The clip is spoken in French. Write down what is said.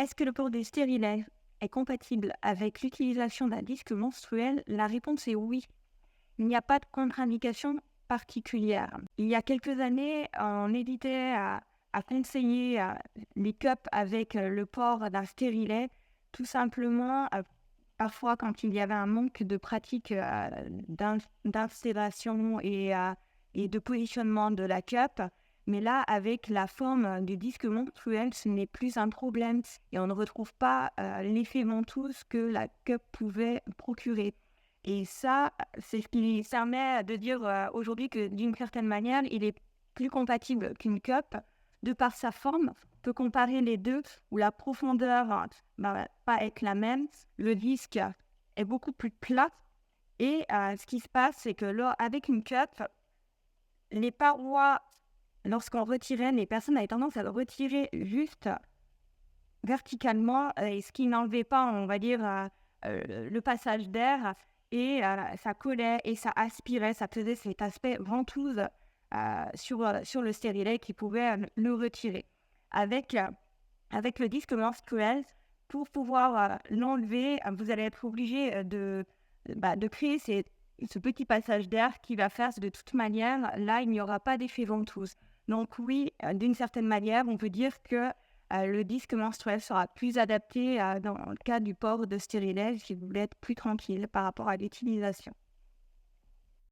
Est-ce que le port des stérilets est compatible avec l'utilisation d'un disque menstruel? La réponse est oui. Il n'y a pas de contre-indication particulière. Il y a quelques années, on hésitait à conseiller les cups avec le port d'un stérilet, tout simplement, parfois quand il y avait un manque de pratique d'installation et de positionnement de la cup. Mais là, avec la forme du disque menstruel, ce n'est plus un problème et on ne retrouve pas l'effet ventouse que la cup pouvait procurer. Et ça, c'est ce qui permet de dire aujourd'hui que d'une certaine manière, il est plus compatible qu'une cup de par sa forme. On peut comparer les deux où la profondeur va pas être la même. Le disque est beaucoup plus plat et ce qui se passe, c'est que là, avec une cup, les parois, lorsqu'on retirait, les personnes avaient tendance à le retirer juste verticalement, et ce qui n'enlevait pas, on va dire, le passage d'air et ça collait et ça aspirait, ça faisait cet aspect ventouse sur le stérilet qui pouvait le retirer. Avec, avec le disque menstruel, pour pouvoir l'enlever, vous allez être obligé de créer ce petit passage d'air qui va faire de toute manière, là, il n'y aura pas d'effet ventouse. Donc oui, d'une certaine manière, on peut dire que le disque menstruel sera plus adapté dans le cas du port de stérilet si vous voulez être plus tranquille par rapport à l'utilisation.